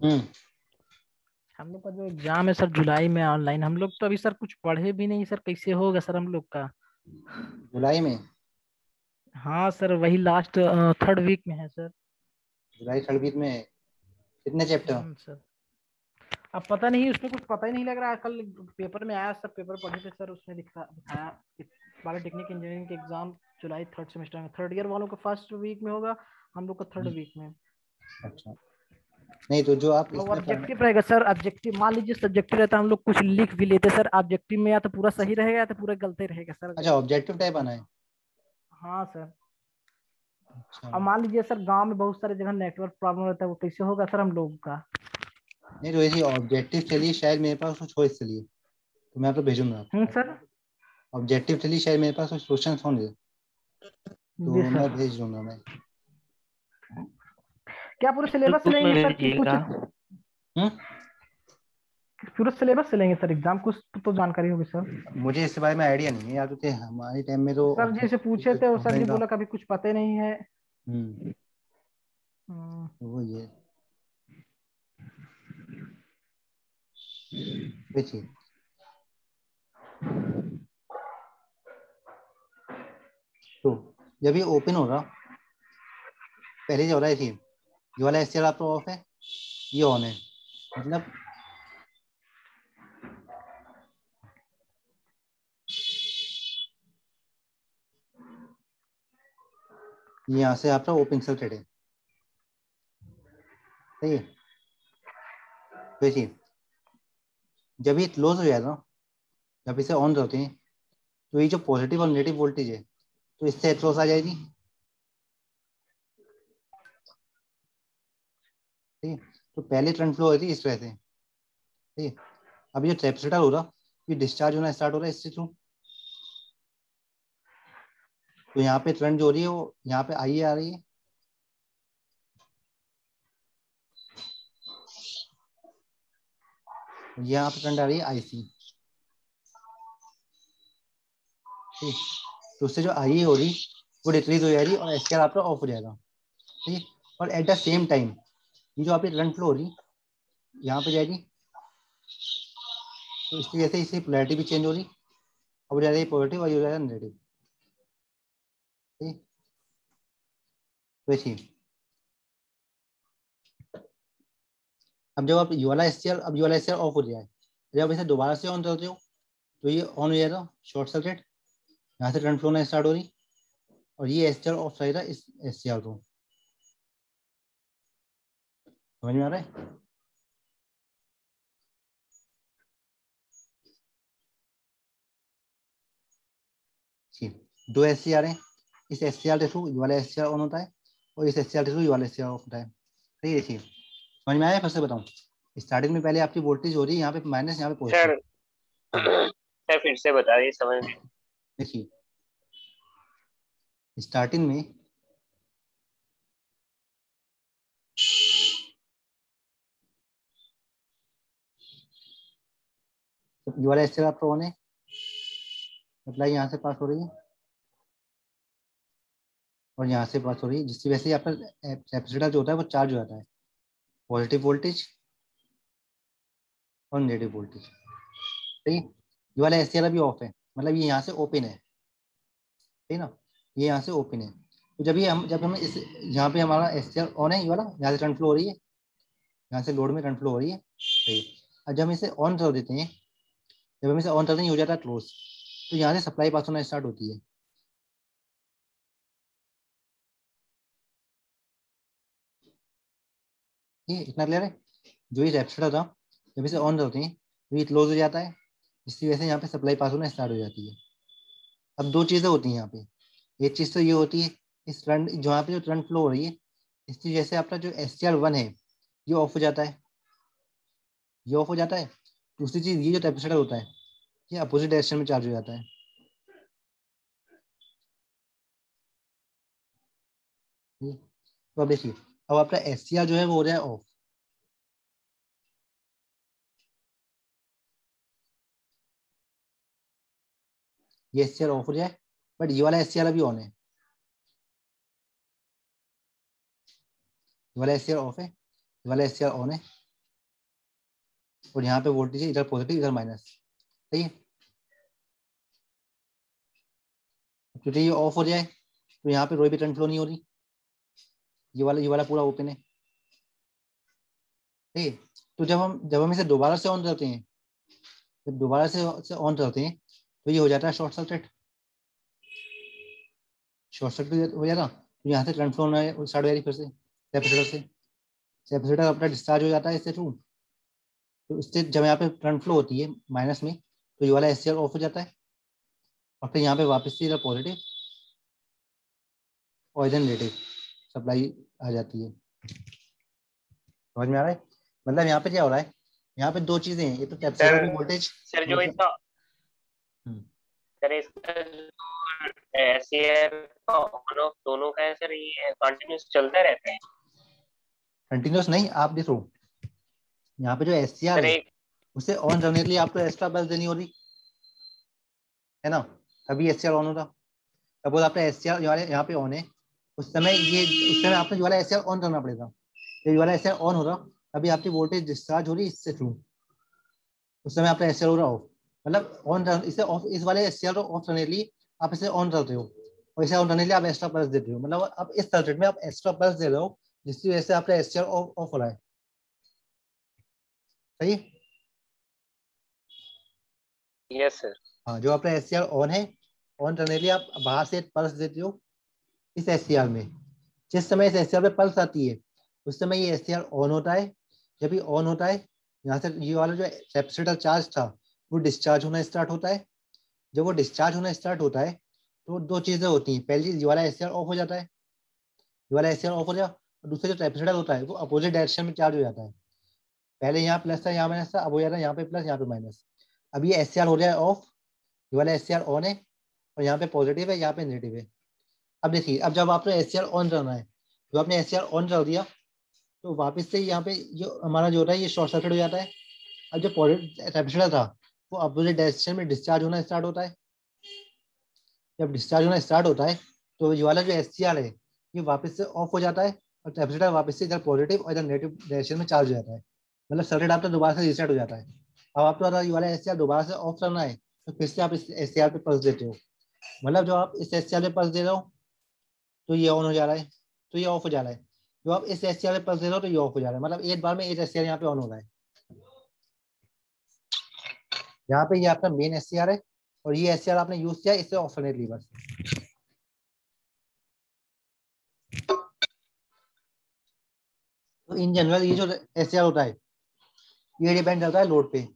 हम्म। हम लोग का जो एग्जाम है सर जुलाई में ऑनलाइन, हम लोग तो अभी सर कुछ पढ़े भी नहीं सर, कैसे होगा सर हम लोग का। जुलाई में? हाँ सर, वही लास्ट थर्ड वीक में है सर। जुलाई थर्ड वीक में? कितने चैप्टर? सर अब पता नहीं, उसमें कुछ पता ही नहीं लग रहा है। कल पेपर में आया, सब पेपर पढ़े थे सर, उसमें दिखाया कि पॉलिटेक्निक इंजीनियरिंग के एग्जाम जुलाई थर्ड सेमेस्टर में, थर्ड ईयर वालों का फर्स्ट वीक में होगा, हम लोग का थर्ड वीक में। अच्छा। नहीं तो जो आप और इसमें ऑब्जेक्टिव रहेगा सर, ऑब्जेक्टिव मान लीजिए सब्जेक्टिव रहता है, हम लोग कुछ लिख भी लेते सर, ऑब्जेक्टिव में या तो पूरा सही रहेगा या तो पूरा गलत रहेगा सर अगर। अच्छा, ऑब्जेक्टिव टाइप आना है? हाँ सर। अच्छा। अब मान लीजिए सर गांव में बहुत सारे जगह नेटवर्क प्रॉब्लम रहता है, वो कैसे होगा सर हम लोगों का। नहीं तो ऐसी ऑब्जेक्टिव चलिए, शायद मेरे पास कुछ हो इसके लिए, तो मैं आपको भेजूंगा। सर। ऑब्जेक्टिव चलिए, शायद मेरे पास कुछ क्वेश्चन होंगे, जी तो सर। मैं भेज दूंगा मैं। क्या पूरे सिलेबस से ग्रुप में लेंगे भेज सर कि कुछ, दीजिएगा। हम्म। पूरे सिलेबस से लेंगे सर एग्जाम, कुछ तो जानकारी होगी सर। मुझे इसके बारे में आइडिया नहीं है यार, क्योंकि हमारे टाइम में तो सर जी से पूछे थे, वो सर जी ऑफलाइन था। बोला कभी कुछ पता ही नहीं है। हम्म। हम्म, तो वो ये देखिए, तो जब ये ओपन होगा, पहले जो हो रहा है थी, ये वाला एसटीआर आपका ऑफ है, ये ऑन है, मतलब ये यहाँ से आपका ओपन सर्किट है, सही है। देखिए, जब ये क्लोज हो जाएगा, जब इसे ऑन करते हैं, तो ये जो पॉजिटिव और नेगेटिव वोल्टेज है, तो इससे एक्रोस आ जाएगी, ठीक है। तो पहले करंट फ्लो होती है इस तरह से, ठीक है। अब ये कैपेसिटर हो रहा, ये डिस्चार्ज होना स्टार्ट हो रहा है इससे थ्रू, तो यहाँ पे करंट जो हो रही है वो यहाँ पे आई आ रही है, और यहाँ पे करंट आ रही है आईसी, ठीक है। तो उससे जो आई हो रही, वो डिक्रीज हो जाएगी और एसकेआर आपका ऑफ हो जाएगा, ठीक है। और एट द सेम टाइम ये जो आपकी करंट फ्लो हो रही यहाँ पे जाएगी, तो इसकी वजह से इसकी पोलैरिटी भी चेंज हो रही, अब हो जा रही है पॉजिटिव और ये हो जा रहा है नेगेटिव, ठीक। देखिए, अब जब आप ये वाला एससीआर, अब ये वाला एससीआर ऑफ हो जाए, जब इसे दोबारा से ऑन करते हो, तो ये ऑन हो जाएगा शॉर्ट सर्किट, यहाँ से करंट फ्लो होना स्टार्ट हो रही, और ये एससीआर ऑफ रहेगा इस एससीआर को, समझ में आ रहा है? दो एससीआर हैं, इस एससीआर के थ्रू ये वाला एससीआर ऑन होता है, और इस एससीआर के थ्रू ये वाला एससीआर ऑफ होता है, ठीक है। देखिए, समझ में आया? फिर से बताऊं, स्टार्टिंग में पहले आपकी वोल्टेज हो रही है यहाँ पे माइनस, यहाँ पे पॉजिटिव। सर सर फिर से बता दीजिए, समझ नहीं। देखिए, स्टार्टिंग में ये वाला एससीआर आपका ऑन है, सप्लाई यहाँ से पास हो रही है और यहाँ से पास हो रही है, जिसकी वजह से आपका कैपेसिटर जो होता है वो चार्ज हो जाता है, पॉजिटिव वोल्टेज और नेगेटिव वोल्टेज, ठीक है। ये वाला एससीआर अभी ऑफ है, मतलब ये यहाँ से ओपन है, ठीक है ना, ये यहाँ से ओपन है। तो जब हम इस यहाँ पे हमारा एससीआर ऑन है, ये वाला यहाँ से करंट फ्लो हो रही है, यहाँ से लोड में करंट फ्लो हो रही है, सही है। और जब हम इसे ऑन कर देते हैं, जब हम इसे ऑन करते हैं, ये हो जाता है क्लोज, तो यहाँ से सप्लाई पास होना स्टार्ट होती है, ठीक है। इतना क्लियर है? जो ये कैपेसिटर था, जब इसे ऑन करते हैं तो ये क्लोज हो जाता है, इसकी वजह से यहाँ पे सप्लाई पास होना स्टार्ट हो जाती है। अब दो चीज़ें होती हैं यहाँ पे, एक चीज़ तो ये होती है, इस करंट जो यहाँ पे जो करंट फ्लो हो रही है, इसकी वजह से आपका जो SCR1 है ये ऑफ हो जाता है, ये ऑफ हो जाता है। दूसरी चीज़, ये जो कैपेसिटर होता है ये अपोजिट डायरेक्शन में चार्ज हो जाता है, ठीक है? तो अब देखिए, अब आपका SCR जो है वो हो जाए ऑफ, ये SCR ऑफ हो जाए, बट ये वाला SCR अभी ऑन है, ये वाला SCR ऑफ है, ये वाला SCR ऑन है, और यहाँ पे वोल्टेज इधर पॉजिटिव इधर माइनस, सही है। तो ये ऑफ हो जाए तो यहाँ पे कोई भी करंट फ्लो नहीं हो रही, ये वाला पूरा ओपन है, ठीक है। तो जब हम इसे दोबारा से ऑन करते हैं, जब दोबारा से ऑन करते हैं तो ये हो जाता है शॉर्ट सर्किट, शॉर्ट सर्किट हो जाता। तो यहाँ से करंट फ्लो होना स्टार्ट हो जाती फिर से कैपेसिटर से, कैपेसिटर अपना डिस्चार्ज हो जाता है इससे थ्रू। तो इससे जब यहाँ पे करंट फ्लो होती है माइनस में तो ये वाला एससीआर ऑफ हो जाता है और फिर यहाँ पे वापस से इधर पॉजिटिव और इधर नेगेटिव सप्लाई आ जाती है। समझ में आ रहा है? मतलब यहाँ पे क्या हो रहा है, यहाँ पे दो चीजें हैं, ये तो कैपेसिटर सर की वोल्टेज। सर जो इसका हम्म, सर इसका एसीआर का ऑन ऑफ दोनों का है सर, ये कंटिन्यूस चलता रहता है कंटिन्यूस नहीं, आप देखो यहाँ पे जो एससीआर सर है एक। उसे ऑन करने के लिए आपको एक्स्ट्रा पल्स देनी होगी, है ना, तभी एससीआर ऑन होगा। सपोज आपका एससीआर यहाँ पे ऑन है, उस समय उस समय आपने जो वाला एससीआर ऑन करना पड़ेगा। जब ये वाला एससीआर ऑन हो रहा अभी आपकी वोल्टेज डिस्चार्ज हो रही है इससे थ्रू, उस समय आपका एससीआर हो रहा हो, मतलब ऑन इसे ऑफ, इस वाले एससीआर को ऑफ करने के लिए आप इसे ऑन करते हो और इसे ऑन करने के लिए आप एक्स्ट्रा पल्स देते हो, मतलब आप इस सर्किट में आप एक्स्ट्रा पल्स दे रहे हो जिसकी वजह से आपका एससीआर ऑफ हो रहा है, सही। Yes sir. हाँ, जो आपका एससीआर ऑन है, ऑन करने के लिए आप बाहर से पल्स देते हो इस एससीआर में। जिस समय इस एससीआर पे पल्स आती है उस समय ये एससीआर ऑन होता है। जब ये ऑन होता है यहाँ से ये वाला जो कैपेसिटर चार्ज था वो डिस्चार्ज होना स्टार्ट होता है। जब वो डिस्चार्ज होना स्टार्ट होता है तो दो चीजें होती हैं, पहली चीज ये वाला एससीआर ऑफ हो जाता है, ये वाला एससीआर ऑफ हो जाए, और दूसरा जो कैपेसिटर होता है वो अपोजिट डायरेक्शन में चार्ज हो जाता है। पहले यहाँ प्लस था यहाँ माइनस था, अब हो जाता है यहाँ पे प्लस यहाँ पे माइनस। अब ये एससीआर हो जाए ऑफ, ये वाला एससीआर ऑन है और यहाँ पे पॉजिटिव है यहाँ पे नेगेटिव है। अब देखिए, अब जब आपने एससीआर ऑन करना है, जब आपने एससीआर ऑन कर दिया तो वापस से यहाँ पे जो हमारा जो होता है ये शॉर्ट सर्किट हो जाता है। अब जो कैपेसिटर था वो अपोजिट डायरेक्शन में डिस्चार्ज होना स्टार्ट होता है। जब डिस्चार्ज होना स्टार्ट होता है तो ये वाला जो एससीआर है ये वापस से ऑफ हो जाता है और कैपेसिटर वापस से इधर पॉजिटिव और इधर नेगेटिव डायरेक्शन में चार्ज हो जाता है। मतलब सर्किट आपका दोबारा से रीसेट हो जाता है। अब आपको अगर ये वाला एससीआर दोबारा से ऑफ करना है तो फिर से आप इस एससीआर पे पल्स देते हो, मतलब जो आप इस एससीआर पे पल्स दे रहे हो तो ये ऑन हो जा रहा है, तो ये ऑफ हो जा रहा है। जो आप इस एससीआर पे पल्स दे रहे हो तो ये ऑफ हो जा रहा है, मतलब एक बार में एक एससीआर यहाँ पे ऑन हो रहा है। यहाँ पे ये आपका मेन एससीआर है और ये एससीआर आपने यूज किया इससे ऑफ करने के लिए बस। तो इन जनरल ये जो एससीआर होता है ये डिपेंड करता है लोड पे,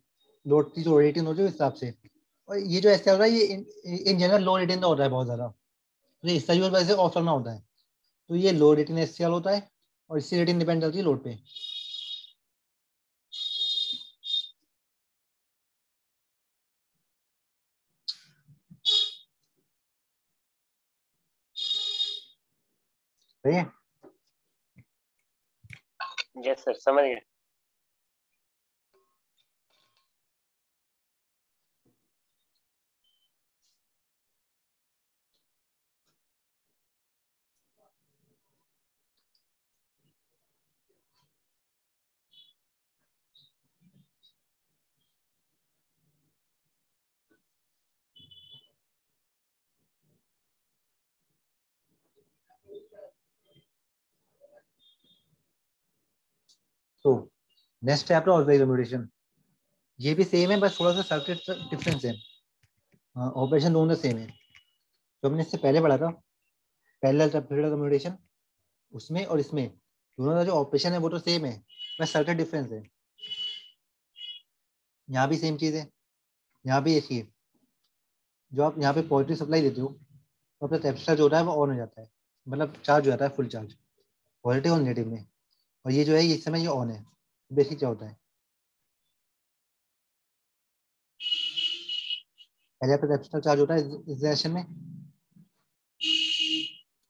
लोड की जो रेटिंग होती है उस हिसाब से। और ये जो एससीआर होता है ये इन जनरल लो रेटिंग का होता है बहुत ज्यादा, तो इसका यूज वैसे ऑफ करना होता है। तो ये लो रेटिंग एससीआर होता है और इसकी रेटिंग डिपेंड करती है लोड पे। सही है। यस सर समझ गए। तो नेक्स्ट है आपका ऑपरेशन म्यूटेशन। ये भी सेम है बस थोड़ा सा सर्किट डिफरेंस है। ऑपरेशन दोनों सेम है। जो हमने इससे पहले पढ़ा था पैरेलल कैपेसिटर कम्युनिकेशन, उसमें और इसमें दोनों का जो ऑपरेशन है वो तो सेम है, बस सर्किट डिफरेंस है। यहाँ भी सेम चीज़ है, यहाँ भी एक ही है। जो आप यहाँ पे पॉजिटिव सप्लाई देते हो तो आपका कैपेसिटर जो होता है वो ऑन हो जाता है, मतलब चार्ज हो जाता है फुल चार्ज पॉजिटिव और नेगेटिव में। और ये जो है इस समय ये ऑन है। बेसिक क्या होता है, पहले आपका कैपेसिटर चार्ज होता है इस डायरेक्शन में,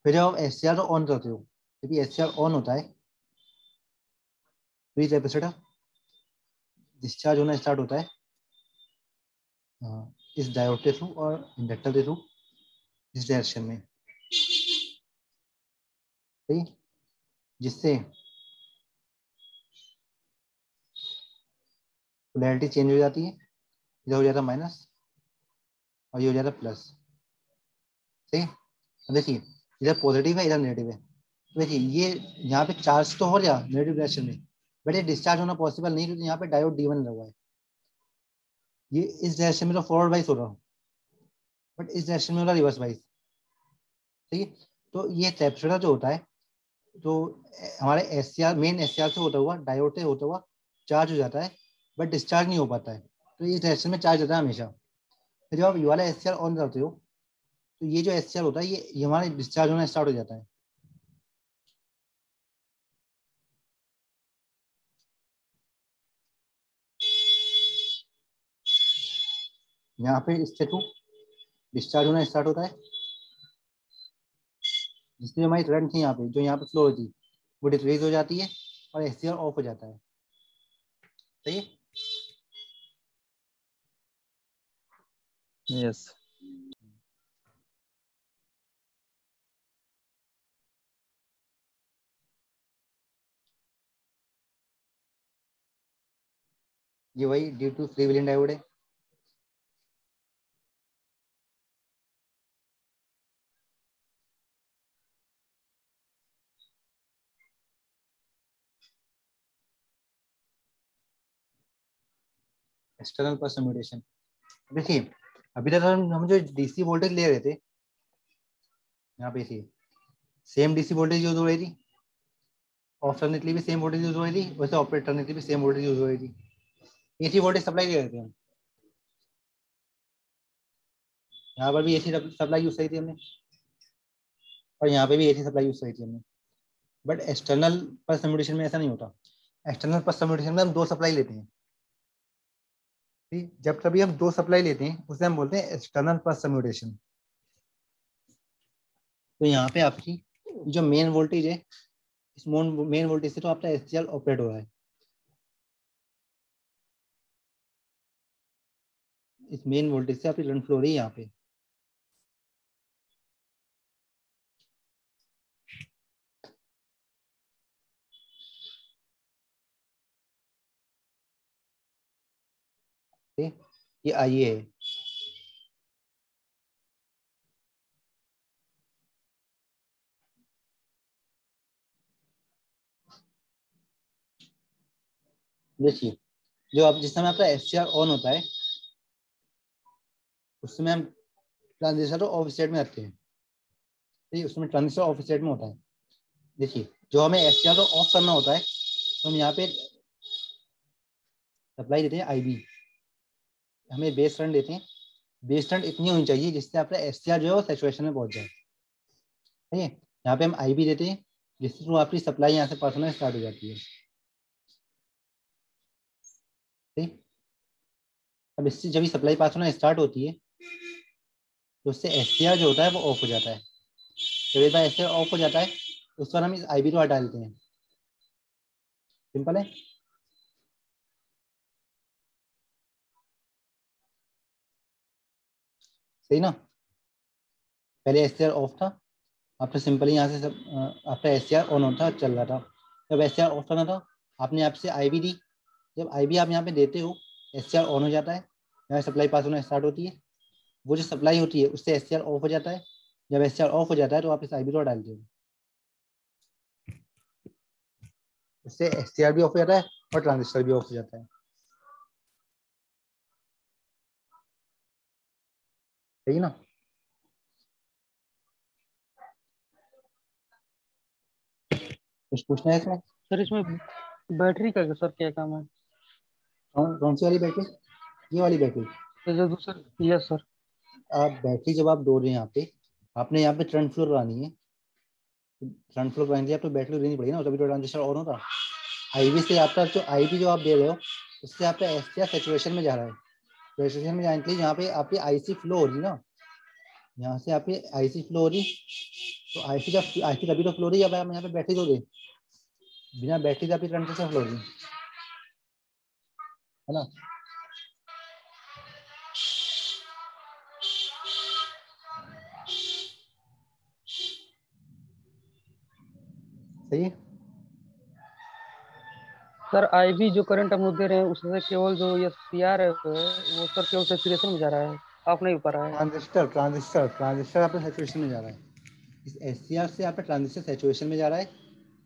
फिर जब आप एससीआर ऑन करते हो, जब ये एससीआर ऑन होता है तो ये कैपेसिटर डिस्चार्ज होना स्टार्ट होता है इस डायोड के थ्रू और इंडक्टर के थ्रू इस डायरेक्शन में, सही, जिससे पोलैरिटी चेंज हो जाती है, इधर हो जाता है माइनस और ये हो जाता है प्लस। सही। अब देखिए इधर पॉजिटिव है, इधर नेगेटिव है। तो देखिए ये यहाँ पे चार्ज तो हो गया नेगेटिव डायरेक्शन में, बट ये डिस्चार्ज होना पॉसिबल नहीं, क्योंकि यहाँ पे डायोड D1 लगा हुआ है। ये इस डायरेक्शन में तो फॉरवर्ड वाइज हो रहा हूँ, बट इस डायरेक्शन में हो रहा रिवर्स वाइज। ठीक है। तो ये कैप्चर जो होता है, तो हमारे SCR मेन SCR से होता हुआ डायोड से होता हुआ चार्ज हो जाता है, बट डिस्चार्ज नहीं हो पाता है। तो इस डायरेक्शन में चार्ज होता है हमेशा। तो जब आप ये वाला SCR ऑन करते हो, तो ये जो SCR होता है ये हमारे डिस्चार्ज होना स्टार्ट हो जाता है। यहाँ पे इसके थ्रू डिस्चार्ज होना स्टार्ट होता है, जिसमें हमारी करंट थी यहाँ पे, जो यहाँ पे फ्लो होती वो डिक्रीज हो जाती है और SCR ऑफ हो जाता है। सही है। यस। ये वही ड्यू टू फ्रीव्हीलिंग डायोड है। एक्सटर्नल पर सम्यूटेशन। देखिए अभी तक हम जो DC वोल्टेज ले रहे थे, यहाँ पे थी सेम DC वोल्टेज यूज हो रही थी, ऑल्टरनेटली भी सेम वोल्टेज यूज हो रही थी, वैसे ऑपरेटरनेटली भी सेम वोल्टेज यूज हो रही थी। AC वोल्टेज सप्लाई ले रहे थे हम, यहाँ पर भी AC सप्लाई यूज करी थी हमने, और यहाँ पे भी AC सप्लाई यूज करी थी हमने। बट एक्सटर्नल पर सम्यूटेशन में ऐसा नहीं होता। एक्सटर्नल पर सम्यूटेशन में हम दो सप्लाई लेते हैं। ठीक, जब कभी हम दो सप्लाई लेते हैं उसे हम बोलते हैं एक्सटर्नल पर सम्यूटेशन। तो यहाँ पे आपकी जो मेन वोल्टेज है, इस मेन वोल्टेज से तो आपका SCR ऑपरेट हो रहा है। इस मेन वोल्टेज से आपकी करंट फ्लो हो रही है यहाँ पे। ठीक? ये IA है। देखिए जो आप जिस समय आपका SCR ऑन होता है, उस समय हम ट्रांजिस्टर को ऑफ स्टेट में रखते हैं। ठीक, उसमें ट्रांजिस्टर ऑफ स्टेट में होता है। देखिए जो हमें SCR को ऑफ करना होता है, तो हम यहाँ पे सप्लाई देते हैं IB, हमें बेस करंट देते हैं। बेस करंट इतनी होनी चाहिए जिससे आपका SCR जो है वो सैचुरेशन में पहुंच जाए। ठीक है। यहाँ पे हम IB देते हैं, जिससे थ्रू आपकी सप्लाई यहाँ से पास होना स्टार्ट हो जाती है। ठीक। अब इससे जब सप्लाई पास होना स्टार्ट होती है, तो उससे SCR जो होता है वो ऑफ हो जाता है। जब एक बार SCR ऑफ हो जाता है, उस पर हम इस IB को हटा देते हैं। सिंपल है। सही ना। पहले SCR ऑफ था, आपने सिंपली यहाँ से सब आपका SCR ऑन होता चल रहा था। जब SCR ऑफ करना था, आपने आपसे IB दी। जब IB आप यहाँ पे देते हो, SCR ऑन हो जाता है, यहाँ सप्लाई पास होना स्टार्ट होती है। वो जो सप्लाई होती है उससे SCR ऑफ हो जाता है। जब SCR ऑफ हो जाता है तो आप इस IB को डालते हो, उससे SCR भी ऑफ हो जाता है और ट्रांजिस्टर भी ऑफ हो जाता है। सही ना। कुछ पूछना है इसमें? सर इसमें बैटरी का सर क्या काम है? कौन सी वाली बैटरी? ये वाली बैटरी। तो जो दूसरा, यस सर। आप बैटरी जब आप दो रहे हैं यहाँ पे, आपने यहाँ पे करंट फ्लो करानी है। करंट फ्लो कराने के लिए आपको बैटरी देनी पड़ेगी ना, तभी तो ट्रांजिस्टर ऑन होता। IB से आपका जो IB जो आप दे रहे हो, उससे आपका SCR सैचुरेशन में जा रहा है। सैचुरेशन में जाने के लिए यहाँ पे आपकी IC फ्लो हो रही है ना, यहाँ से आपकी IC फ्लो हो रही, तो IC तभी तो फ्लो हो रही है जब आप यहाँ पे बैटरी दो दे। बिना बैटरी के आपकी करंट कैसे फ्लो हो रही है ना। सही है। सर आईवी जो करंट हम लोग दे रहे हैं उससे केवल जो ये सीआर है वो सर केवल सैचुरेशन में जा रहा है, ऑफ नहीं हो पा रहा है। ट्रांजिस्टर ट्रांजिस्टर ट्रांजिस्टर आपका सैचुरेशन में जा रहा है। इस एससीआर से आपका ट्रांजिस्टर सैचुरेशन में जा रहा है।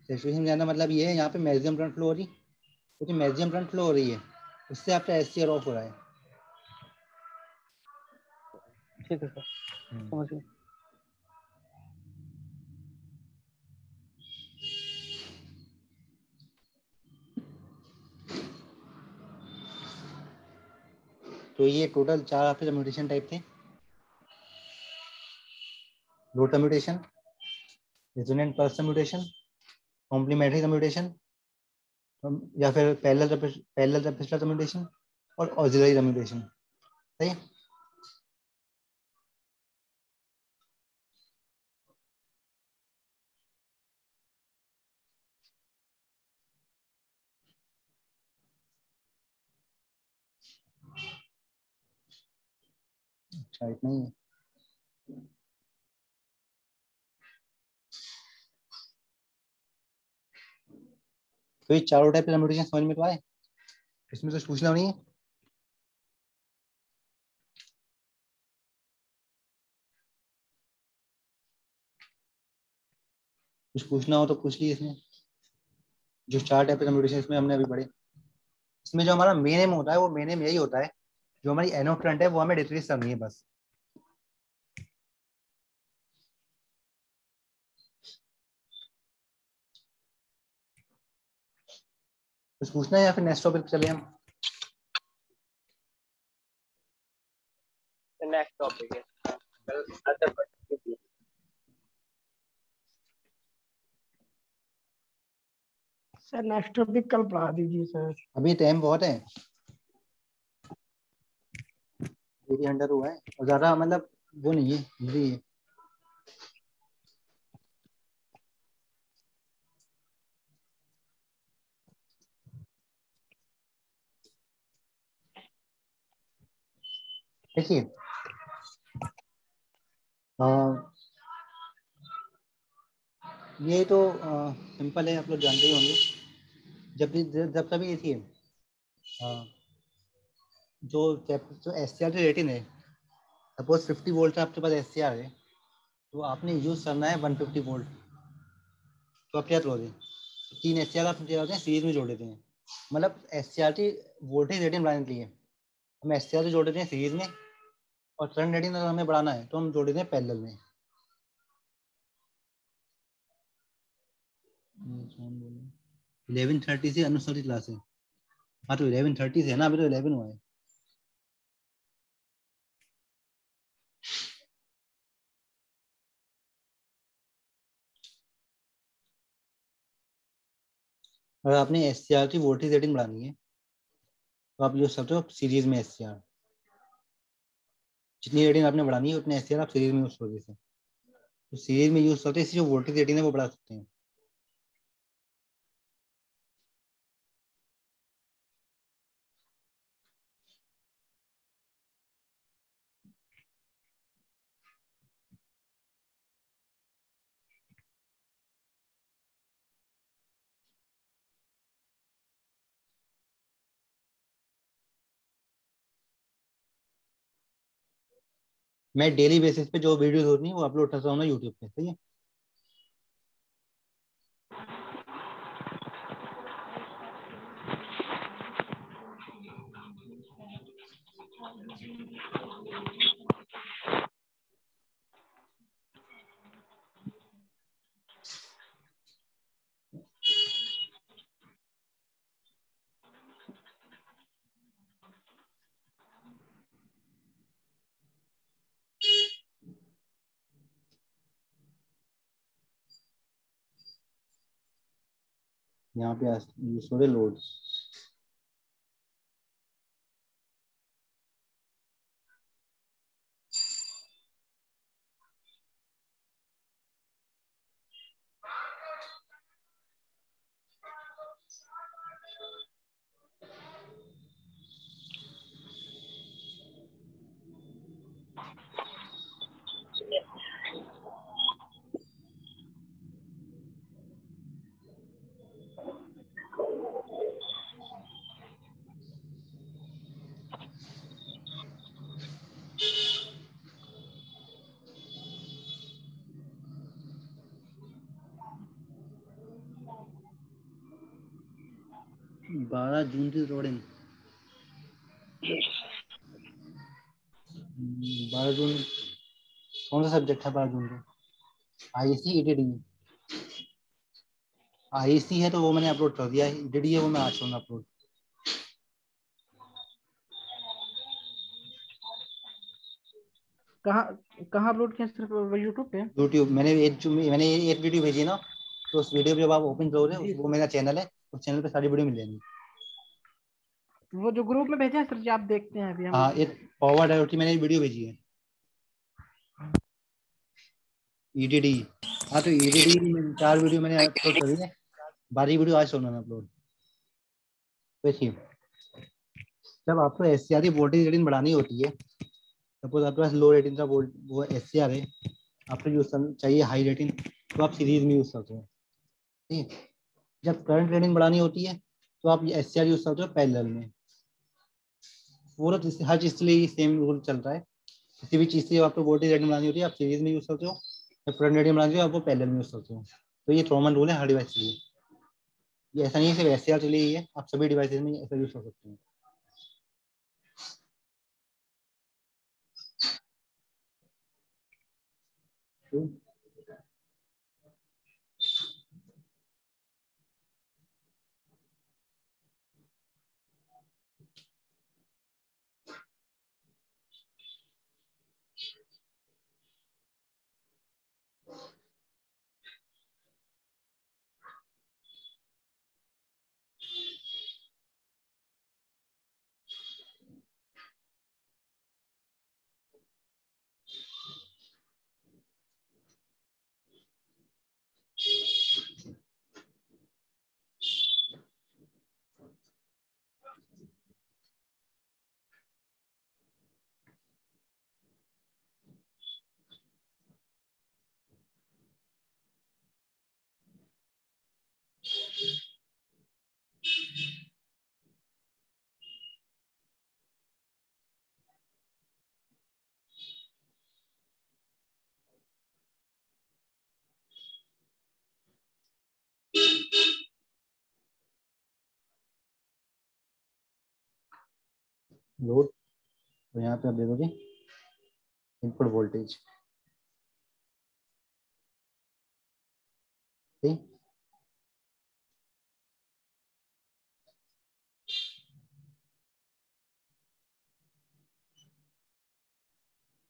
सैचुरेशन में जाना मतलब ये है यहाँ पे मैक्सिमम करंट फ्लो हो रही, क्योंकि मैक्सिमम करंट फ्लो हो रही है उससे आपका एससीआर ऑफ हो रहा है। ठीक है सर, समझ गए। तो ये टोटल 4 आपके कम्यूटेशन टाइप थे। Low commutation, resonant pulse commutation, complementary commutation, या फिर पैरेलल रेसिस्टर कम्यूटेशन और ऑक्सिलरी कम्यूटेशन। सही है। अच्छा इतना ही है। तो ये चारों टाइप के कम्यूटेशन समझ में तो आए, इसमें कुछ पूछना नहीं है। कुछ पूछना हो तो पूछ लीजिए इसमें। जो 4 टाइप के कम्यूटेशन इसमें हमने अभी पढ़े, इसमें जो हमारा मेन एम होता है वो मेन एम यही होता है, जो हमारी एनोड करंट है वो हमें डिक्रीज करनी है बस। कुछ पूछना है या फिर नेक्स्ट टॉपिक पे चले हम। नेक्स्ट टॉपिक है other particular. Sir next topic कल पढ़ा दीजिए सर। अभी टाइम बहुत है, 80 हुआ है और ज्यादा मतलब वो नहीं है, इजी है। देखिए ये तो सिंपल है, आप लोग जानते ही होंगे। जब कभी देखिए जो जो एस सी आर की रेटिंग है, सपोज 50 वोल्ट का आपके पास एस सी आर है, तो आपने यूज करना है 150 वोल्ट। तो आप क्या करोगे, 3 एस सी आर आप क्या होते हैं सीरीज में जोड़ देते हैं। मतलब एस सी आर की वोल्टेज रेटिंग बढ़ाने के लिए हम एस सी आर जोड़ देते हैं सीरीज में, और करंट रेटिंग अगर हमें बढ़ाना है तो हम जोड़ देते हैं पैरेलल में। 11:30 से अनुसर की क्लास है। हाँ तो 11:30 से है ना, अभी तो 11 हुआ है। अगर आपने एस सी आर की वोल्टेज रेटिंग बढ़ानी है तो आप यूज करते हो सीरीज में एस सी आर। जितनी रेटिंग आपने बढ़ानी है उतने एस सी आर आप सीरीज में यूज करोगे। तो सीरीज में यूज करते हैं, इससे जो वोल्टेज रेटिंग है वो बढ़ा सकते हैं। मैं डेली बेसिस पे जो वीडियोस होती हैं वो अपलोड करता हूँ ना यूट्यूब पे। सही है। यहाँ पे यूज हो रहे लोड। 12 जून की रिकॉर्डिंग। 12 जून कौन सा सब्जेक्ट है 12 जून को? आईसी ईटीडी। आईसी है तो वो मैंने अपलोड कर दिया है, ईटीडी है वो मैं आज करूँगा अपलोड। कहाँ अपलोड किया? सिर्फ यूट्यूब पे? यूट्यूब मैंने एक वीडियो भेजी ना, तो उस वीडियो पे जब आप ओपन करोगे वो मेरा चैनल है, उस चैनल पे सारी वीडियो मिल जाएंगी। वो जो ग्रुप में भेजा है सर जी, आप देखते हैं अभी हम। हाँ, एक फॉरवर्ड है, मैंने वीडियो भेजी है ईटीडी। हाँ तो ईटीडी में 4 वीडियो मैंने अपलोड कर दी है, 12 वीडियो आज करना है अपलोड। देखिए जब आपको एससीआर की वोल्टेज रेटिंग बढ़ानी होती है, सपोज आपके पास लो रेटिंग का वो एससीआर है, आपको यूज चाहिए हाई रेटिंग, तो आप सीरीज में यूज करते हो। ठीक है, जब करंट रेटिंग बढ़ानी होती है तो आप एससीआर यूज करते हो पैरेलल में। पूरा हर चीज के लिए सेम रूल चल रहा है। किसी भी चीज से आपको वोल्टेज रेटिंग बढ़ानी होती है आप सीरीज में यूज करते हो, जब करंट रेटिंग बढ़ानी होती है आप वो पैरेलल में यूज करते हो। तो ये कॉमन रूल है हर डिवाइस के लिए। ये ऐसा नहीं है सिर्फ एससीआर के लिए ही है, आप सभी डिवाइसेज में ऐसा यूज कर सकते हैं। लोड तो यहाँ पे आप देखोगे इनपुट वोल्टेज, ठीक।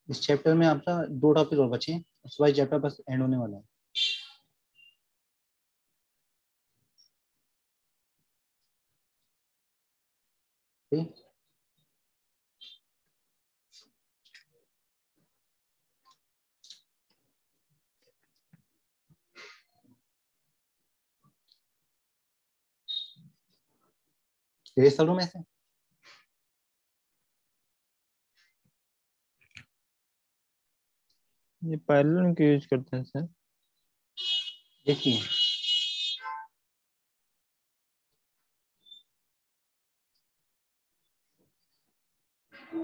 इस चैप्टर में आपका 2 टॉपिक और बचे हैं, उसके बाद चैप्टर बस एंड होने वाला है। ठीक, ये सब में से ये पैरेलल में क्यों यूज करते हैं सर? देखिए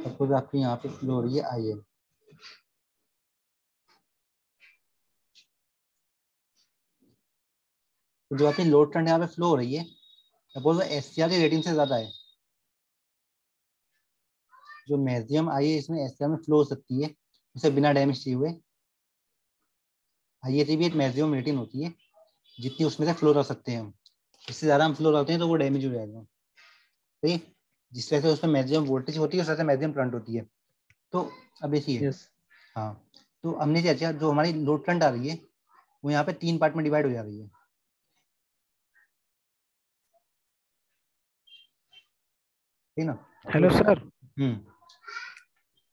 सपोज आपकी यहाँ पे फ्लो हो रही है आई, तो जो आपकी लोड करंट यहाँ पे फ्लो हो रही है, सपोज वो एससीआर की रेटिंग से ज्यादा है, जो मैक्सिमम आई है इसमें एससीआर में फ्लो हो सकती है उसे बिना डैमेज किए हुए। आई भी एक मैक्सिमम रेटिंग होती है जितनी उसमें से फ्लो कर सकते हैं हम, इससे ज्यादा हम फ्लो करते हैं तो वो डैमेज हो जाएगा। ठीक, जिस तरह से उसमें मैक्सिमम वोल्टेज होती है उस तरह से मैक्सिमम करंट होती है। तो अब देखिए हाँ, तो हमने क्या किया, जो हमारी लोड करंट आ रही है वो यहाँ पे 3 पार्ट में डिवाइड हो जा रही है, ठीक ना। हेलो सर,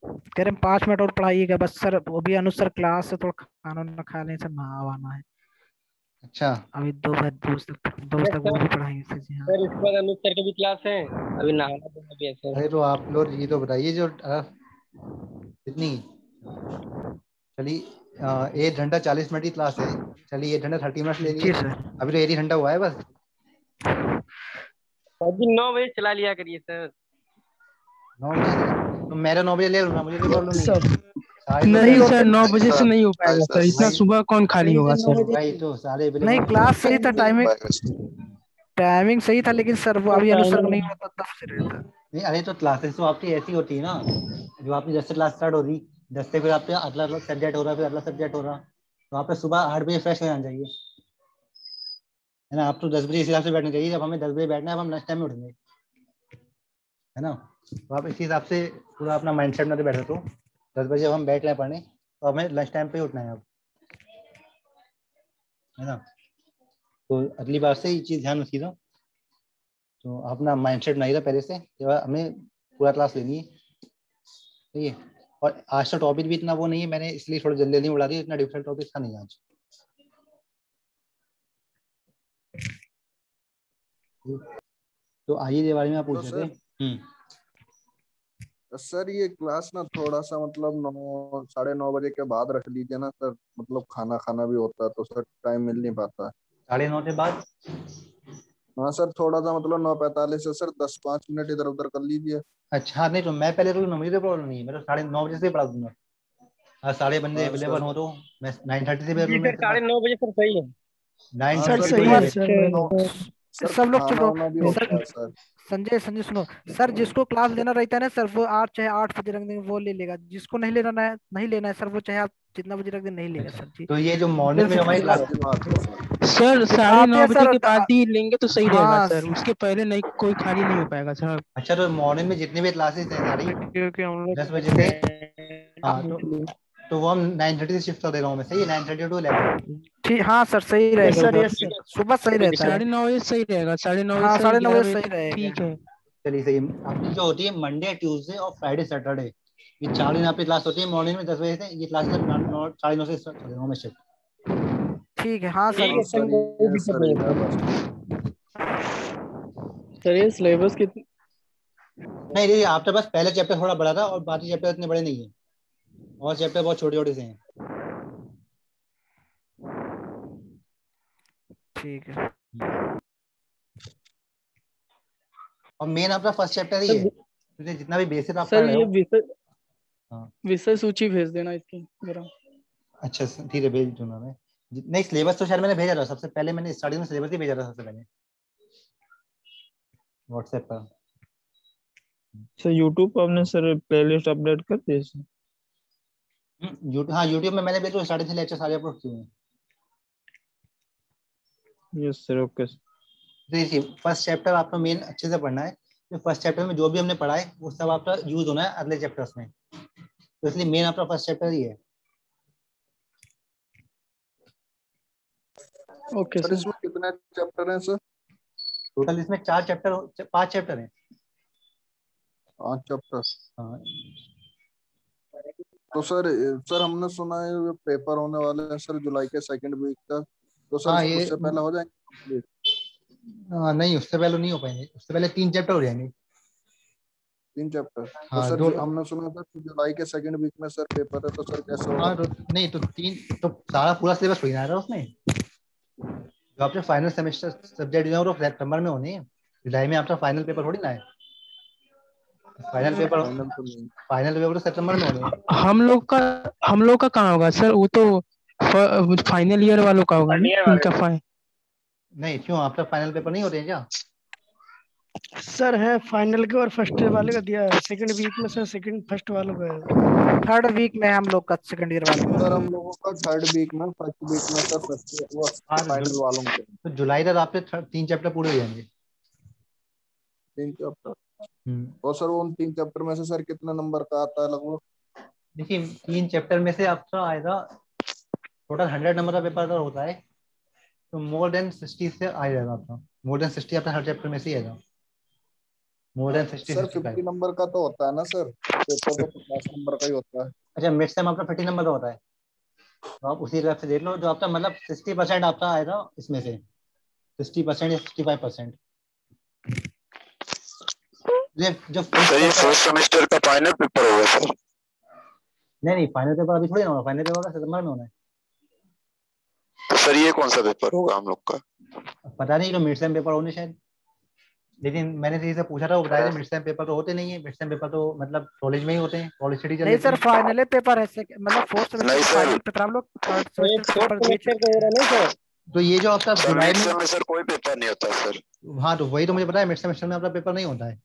कह रहे 5 मिनट और पढ़ाइएगा बस सर, वो भी अनुसार क्लास से थोड़ा खाना ना खा लें सर, नहावाना है। अच्छा, अभी दोस्त तक वो भी पढ़ाएंगे सर जी। हाँ सर इसके बाद अनुज सर की भी क्लास है, अभी नहाना धोना भी है सर। अरे तो आप लोग ये तो बताइए जो कितनी चलिए 1 घंटा 40 मिनट की क्लास है, चलिए 1 घंटा 30 मिनट ले लिए, अभी तो 1 ही घंटा हुआ है बस। अभी 9 बजे चला लिया करिए सर। 9 बजे तो मेरा 9 बजे ले लूंगा, मुझे कोई प्रॉब्लम नहीं है। नहीं सर 9 बजे से नहीं हो पाएगा सर, इतना सुबह कौन खाली होगा सर? भाई तो सारे नहीं क्लास सही था, टाइमिंग टाइमिंग सही था, लेकिन सर वो अभी अनुसर नहीं होता तब से रहता। नहीं अरे तो क्लासेस तो आपकी ऐसी होती है ना, जो आपकी 10 से क्लास स्टार्ट हो रही, 10 से फिर आपका अगला सब्जेक्ट हो रहा, फिर अगला सब्जेक्ट हो रहा, तो आप सुबह 8 बजे फ्रेश हो जाना चाहिए, है ना। आप तो 10 बजे इस हिसाब से बैठना चाहिए, जब हमें 10 बजे बैठना है, अब हम लंच टाइम में उठेंगे, है ना। तो आप इसी हिसाब से पूरा अपना माइंड सेट में बैठे, तो 10 बजे जब हम बैठ रहे हैं पढ़ने, तो हमें लंच टाइम पे ही उठना है अब, है ना। तो अगली बार से ये चीज़ ध्यान रखिएगा। तो अपना माइंड सेट बनाइएगा पहले से, हमें पूरा क्लास लेनी है, ठीक है। और आज का टॉपिक भी इतना वो नहीं है, मैंने इसलिए थोड़ा जल्दी जल्दी उड़ा दिया, इतना डिफिकल्ट टॉपिक था नहीं आज। तो आइए ये बारे में आप पूछ रहे थे। सर ये क्लास ना थोड़ा सा मतलब 9 साढ़े 9 बजे के बाद रख लीजिए ना सर, मतलब खाना खाना भी होता है तो सर टाइम मिल नहीं पाता है। 9:30 के बाद? हाँ सर, थोड़ा सा मतलब 9:45 से सर 10-5 मिनट इधर उधर कर लीजिए। अच्छा नहीं, तो मैं पहले तो मुझे तो प्रॉब्लम नहीं है, मैं तो 9:30 बजे से पढ़ा दूंगा। हाँ, सारे बंदे हाँ अवेलेबल सर। हो तो मैं 9:30 से जी सर, 9:30 बजे सर सही है। 9:30 सर to ये 11। सर सब लोग चुप खाना रहो। वाना भी होता सर है सर। संजय सुनो, सर जिसको क्लास लेना रहता है ना सर, वो 8 चाहे 8 बजे रख देंगे, वो ले लेगा। जिसको नहीं लेना है, नहीं लेना है सर, वो चाहे आप जितना बजे रख दें, नहीं लेगा सर जी। तो ये जो मॉर्निंग में हमारी क्लास, अच्छी बात है सर। सर आते 9:30 हैं बजे सर के बाद ही लेंगे तो सही रहेगा हाँ सर, उसके पहले नहीं, कोई खाली नहीं हो पाएगा सर। अच्छा तो मॉर्निंग में जितनी भी क्लासेस हैं सारी क्योंकि हम लोग 10 बजे से, हाँ तो वो हम 9:30 से शिफ्ट कर दे रहा हूँ मैं, सही है, 9:30 to 11। ठीक, हाँ सर सही रहेगा सर, उधर। Yes sir. सुबह सही रहता है। 9:30 बजे सही रहेगा, 9:30 बजे हाँ से 9:30 11 बजे बजे सही तक रहेगा। ठीक है। चलिए सही है। अपनी जो होती है मंडे, ट्यूसडे और फ्राइडे सैटरडे, ये 4 दिन आपकी क्लास होती है मॉर्निंग में 10 बजे से। ये क्लास 9:30 से स्टार्ट कर रहा हूँ मैं शिफ्ट। ठीक है हाँ सर। हाँ सर ये सही है बस। सर ये सिलेबस कितनी नहीं देखिए, आपके पास पहले चैप्टर थोड़ा बड़ा था और बाकी चैप्टर इतने बड़े नहीं है, और चैप्टर बहुत छोटे छोटे से हैं। ठीक है। और मेन आपका फर्स्ट चैप्टर ही है, क्योंकि जितना भी बेसिक आप सर पढ़ रहे ये हो। हाँ विषय सूची भेज देना इसकी मेरा। अच्छा ठीक है, भेज दूंगा मैं। नहीं सिलेबस तो शायद मैंने भेजा था सबसे पहले, मैंने स्टार्टिंग में सिलेबस ही भेजा था सबसे पहले व्हाट्सएप पर। सर यूट्यूब पर आपने सर प्लेलिस्ट अपडेट कर दी सर? यूट्यूब, हाँ यूट्यूब में मैंने भी तो 3.5 लेक्चर सारे अपलोड किए हैं। Yes sir, okay. देखिए फर्स्ट चैप्टर आपको मेन अच्छे से पढ़ना है, तो फर्स्ट चैप्टर में जो भी हमने पढ़ा है वो सब आपका यूज होना है अगले चैप्टर्स में, तो इसलिए मेन आपका फर्स्ट चैप्टर ही है। Okay sir sir. इसमें कितने चैप्टर हैं सर? टोटल इसमें 5 चैप्टर हैं। 5 चैप्टर। हाँ तो सर हमने सुना है ये पेपर होने वाले हैं सर जुलाई के सेकंड वीक तक, तो सर हाँ, ये उससे पहले हो जाएंगे? नहीं उससे पहले नहीं हो पाएंगे, उससे पहले 3 चैप्टर हो जाएंगे। 3 चैप्टर। तो हाँ सर दो। हमने सुना था कि जुलाई के सेकंड वीक में सर पेपर है, तो सर कैसे हाँ होगा? तो नहीं, तो 3 तो सारा पूरा सिलेबस हो ही ना रहा उसमें। जो आपके फाइनल सेमेस्टर सब्जेक्ट जो है वो सितंबर में होने हैं, जुलाई में आपका फाइनल पेपर थोड़ी ना है। फाइनल पेपर फाइनल तो नहीं। फाइनल पेपर तो सितंबर में होने हैं। हम लोग का कहाँ होगा सर? वो तो फाइनल ईयर वालों का होगा थर्ड ना, ईयर वाले उनका फाइन। नहीं क्यों, आपका फाइनल पेपर नहीं होते हैं क्या? सर है फाइनल के और फर्स्ट वाले का दिया है, सेकंड वीक में सर सेकंड फर्स्ट वालों का है। थर्ड वीक में हम लोग का सेकंड ईयर वालों सर का। हम लोगों का थर्ड वीक में, फर्स्ट वीक में सर फर्स्ट वो हाँ फाइनल वालों के तो जुलाई तक आपके 3 चैप्टर पूरे हो जाएंगे। 3 चैप्टर। और सर उन 3 चैप्टर में से सर कितने नंबर का आता है लगभग? देखिए 3 चैप्टर में से आपका आएगा टोटल 100 नंबर का पेपर अगर होता है, तो मोर देन 60 से आ जाएगा आपका, मोर देन 60 आपका हर चैप्टर में से ही आएगा, मोर देन 60 सर 65। 50 नंबर का तो होता है ना सर, पेपर तो 50 नंबर का ही होता है। अच्छा मिड सेम आपका 50 नंबर का होता है, तो आप उसी हिसाब से देख लो, जो आपका मतलब 60% आपका आएगा इसमें से, 60% या 65%। जो सर ये फर्स्ट सेमेस्टर का फाइनल पेपर होगा सर? नहीं फाइनल पेपर अभी थोड़ी ना होगा, फाइनल पेपर का सितंबर में होना है। तो सर ये कौन सा पेपर होगा हम लोग का? पता नहीं, तो मिड सेम पेपर होने शायद, लेकिन मैंने किसी से पूछा था, वो बताया मिड सेम पेपर तो होते नहीं है, मिड सेम पेपर तो मतलब कॉलेज में ही होते हैं, कॉलेज स्टडी चल नहीं रही सर है। फाइनल पेपर है मतलब फोर्थ सेमेस्टर नहीं का सर। फाइनल पेपर हम लोग थर्ड तो एक सेमेस्टर का फोर्थ पेपर दे सेमेस्टर का हो रहा है ना सर? तो ये जो आपका सर जुलाई मिड में, सेम में सर कोई पेपर नहीं होता सर। हाँ तो वही तो मुझे पता है, मिड सेमेस्टर में आपका पेपर नहीं होता है।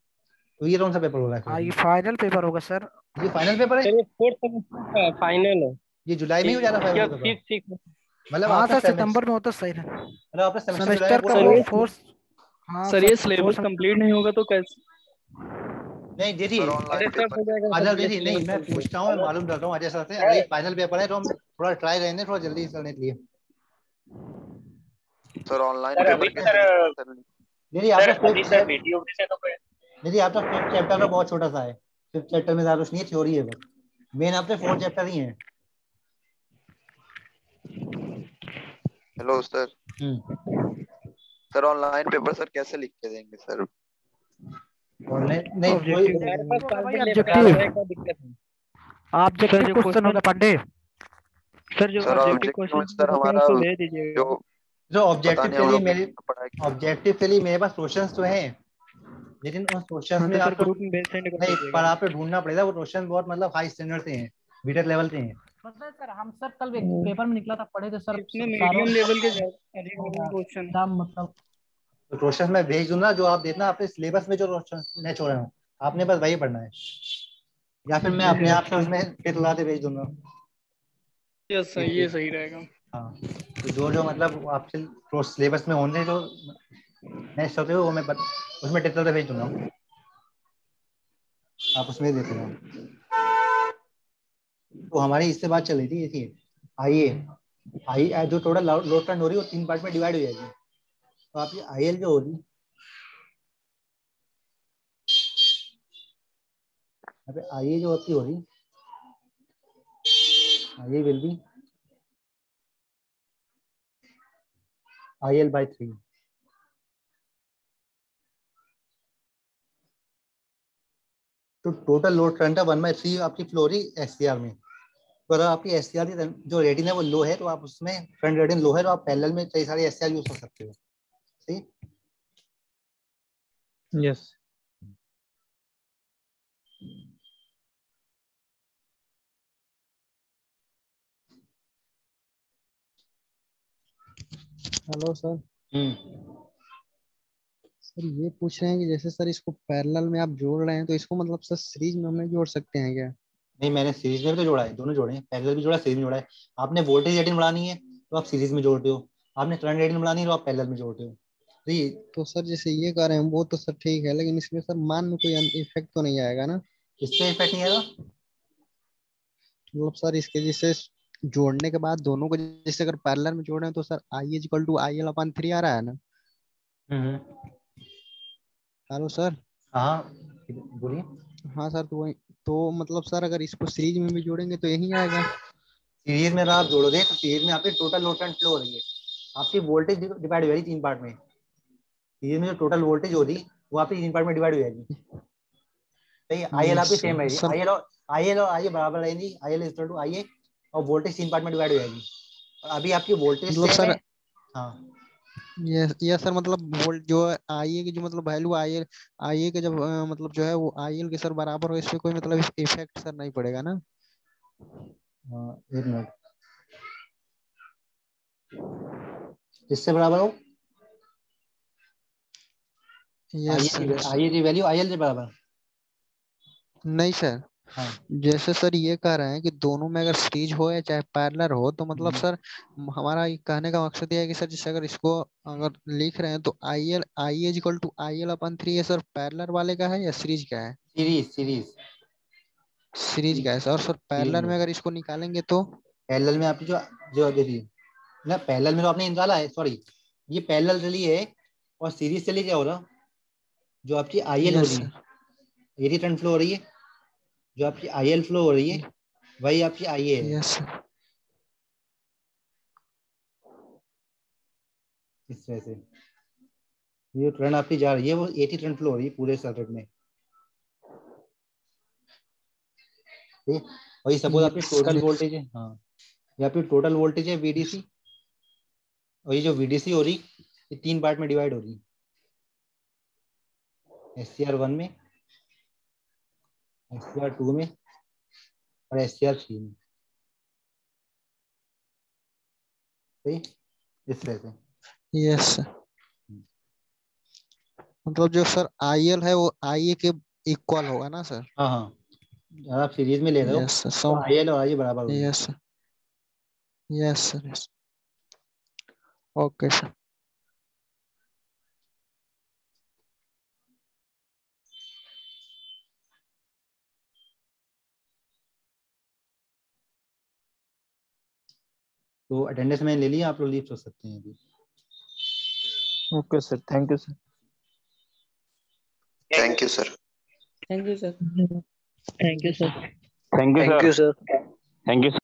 तो ये कौन सा पेपर हो रहा है हाँ, फिर? ये फाइनल पेपर होगा सर। ये फाइनल पेपर है? सर ये फोर्थ सेमेस्टर का फाइनल है। ये जुलाई में ही हो जा रहा है फाइनल क्या पेपर? फिफ्थ मतलब हाँ आपका सर, सितंबर में होता सही है। मतलब आपका सेमेस्टर जुलाई में सेमेस्टर का पूरा वो हो सर गया? फोर्थ। हाँ सर सर, ये फोर्थ सिलेबस सेमेस्टर। कंप्लीट नहीं होगा तो कैसे? नहीं दीदी, सर अरे ऑनलाइन सब हो पेपर। जाएगा सर, अजय ये दीदी नहीं, सिलेबस मैं कंप्लीट। पूछता हूँ, मैं मालूम करता हूँ अजय सर से, अगर ये फाइनल पेपर है तो हम थोड़ा ट्राई करेंगे थोड़ा जल्दी करने के लिए। सर ऑनलाइन सर पेपर अभी के सर लिए दीदी सर आपका अभी फिफ्थ सर वीडियो से तो कोई दीदी आपका फिफ्थ चैप्टर तो बहुत छोटा सा है। फिफ्थ चैप्टर में ज्यादा कुछ नहीं है, थ्योरी है बस। मेन आपके फोर्थ चैप्टर ही है। Hello sir. Sir online paper sir कैसे लिख के देंगे सर? ऑनलाइन नहीं कोई। ऑब्जेक्टिव हमारे पास होगा भाई, टारगेट लेवल ऑब्जेक्टिव। ज्यादा है, क्या दिक्कत है? ऑब्जेक्टिव सर जो क्वेश्चन होगा क्वेश्चन पांडे। सर जो सर ऑब्जेक्टिव ऑब्जेक्टिव में क्वेश्चन सर होते हैं हमारा उसको दे दीजिएगा। जो जो पता ऑब्जेक्टिव नहीं के हम लिए लोग मेरे ने पढ़ा है। ऑब्जेक्टिव के लिए मेरे पास क्वेश्चंस तो हैं, लेकिन उन क्वेश्चंस हाँ में तो सर आपको ग्रुप में भेज सेंड कर नहीं, पर दीजिएगा। आप पे ढूंढना पड़ेगा। वो क्वेश्चन बहुत मतलब हाई स्टैंडर्ड से हैं, बीटेक लेवल से हैं। पता है सर, हम सर कल हम्म, पेपर में निकला था, पढ़े थे सर, इसमें सारों मीडियम लेवल के अधिक क्वेश्चन। एकदम मतलब। तो क्वेश्चन मैं भेज दूंगा, जो आप देखना आपके सिलेबस में जो क्वेश्चन नहीं छोड़े हों, आपने बस वही पढ़ना है, या फिर मैं अपने आप से उसमें टिक लगा के भेज दूंगा। यस सर, ये सही रहेगा। हाँ, तो जो जो मतलब आपसे सिलेबस में होंगे जो नेक्स्ट होते हो वो मैं उसमें टिक लगा के भेज दूंगा, आप उसमें देख लेना। तो हमारी इससे बात चल रही थी, देखिए आइए जो टोटल लोड ट्रेंड हो रही है वो 3 पार्ट में डिवाइड हो जाएगी। तो आपकी आईएल जो होगी, आईए जो आपकी होगी, आईए विल बी IL/3। तो टोटल लोड करंट है 1/3 आपकी फ्लो हो रही एससीआर में। तो अगर आपकी एससीआर की जो रेटिंग है वो लो है, तो आप उसमें फ्रंट रेटिंग लो है तो आप पैरेलल में कई सारे एससीआर यूज कर सकते हो। सही। Yes. Hello sir. Hmm. Sir ये पूछ रहे हैं कि जैसे सर इसको पैरेलल में आप जोड़ रहे हैं तो इसको मतलब सर सीरीज में हमें जोड़ सकते हैं क्या? नहीं, मैंने सीरीज में भी तो जोड़ा है, दोनों जोड़े हैं, पैरेलल भी जोड़ा, सीरीज में जोड़ा है। आपने वोल्टेज रेटिंग बढ़ानी है तो आप सीरीज में जोड़ते हो, आपने करंट रेटिंग बढ़ानी है तो आप पैरेलल में जोड़ते हो। तो ये तो सर जैसे ये कर रहे हैं वो तो सर ठीक है, लेकिन इसमें सर मान में कोई इफेक्ट तो नहीं आएगा ना? इससे इफेक्ट नहीं आएगा। मतलब सर इसके जैसे जोड़ने के बाद दोनों को जैसे अगर पैरेलल में जोड़ रहे हैं तो सर I = IL/3 आ रहा है ना? हम्म। Hello sir. हाँ बोलिए। हाँ सर, तो वही तो मतलब सर अगर इसको सीरीज में भी जोड़ेंगे तो यही आएगा। सीरीज में अगर आप जोड़ोगे तो सीरीज में आपकी टोटल लोड करंट फ्लो हो रही है, आपकी वोल्टेज डिवाइड हो जाएगी 3 पार्ट में। सीरीज में जो टोटल वोल्टेज हो रही वो आपकी 3 पार्ट में डिवाइड हो जाएगी। सही है। आईएल यस आपकी सेम रहेगी, सर। आई ए बराबर रहेगी, IL=IA, और वोल्टेज 3 पार्ट में डिवाइड हो जाएगी। और अभी आपकी वोल्टेज मतलब सेम है। सर हाँ। ये सर मतलब वोल्ट जो आई ए की जो मतलब वैल्यू आई ए के जब मतलब जो है वो आई एल के सर बराबर हो, इससे कोई मतलब इफेक्ट सर नहीं पड़ेगा ना? हाँ, एक मिनट। किससे बराबर हो? Yes sir. आईए की वैल्यू IL से बराबर। नहीं सर, हाँ। जैसे सर ये कह रहे हैं कि दोनों में अगर सीरीज हो या चाहे पैरेलल हो तो मतलब सर हमारा ये कहने का मकसद ये है कि सर जैसे अगर इसको अगर लिख रहे हैं तो I=IL/3 है सर, पैरेलल वाले का है या सीरीज का है? सीरीज सीरीज सीरीज का है सर। और सर सीरीज पैरेलल में में अगर इसको निकालेंगे तो? पैरेलल में आपकी जो जो देखिए ना, पैरेलल में तो आपने निकाला है, सॉरी, ये पैरेलल चली है, और सीरीज चली क्या हो रहा, जो आपकी IL हो यस रही सर। है, ये करंट फ्लो हो रही है, जो आपकी IL फ्लो हो रही है वही आपकी IA है। Yes sir. इस वजह से ये करंट आपकी जा रही है वो 80 करंट फ्लो हो रही है पूरे सर्किट में। ठीक है? और ये सपोज आपकी यस टोटल सर। वोल्टेज है, हाँ, ये आपकी टोटल वोल्टेज है VDC, और ये जो VDC हो रही ये 3 पार्ट में डिवाइड हो रही, SCR1 में, SCR2 में, और SCR3 में। ठीक, इस तरह से। यस सर, मतलब जो सर IL है वो IA के इक्वल होगा ना सर? हाँ हाँ, अगर आप सीरीज में ले रहे हो यस सर, तो IL और IA बराबर होगी। Yes sir, yes sir, yes. Okay sir. तो अटेंडेंस में ले लिया, आप लोग लीव सोच सकते हैं अभी। Okay sir, thank you sir. Thank you sir. Thank you sir. Thank you sir. Thank you thank sir. You sir. Thank you.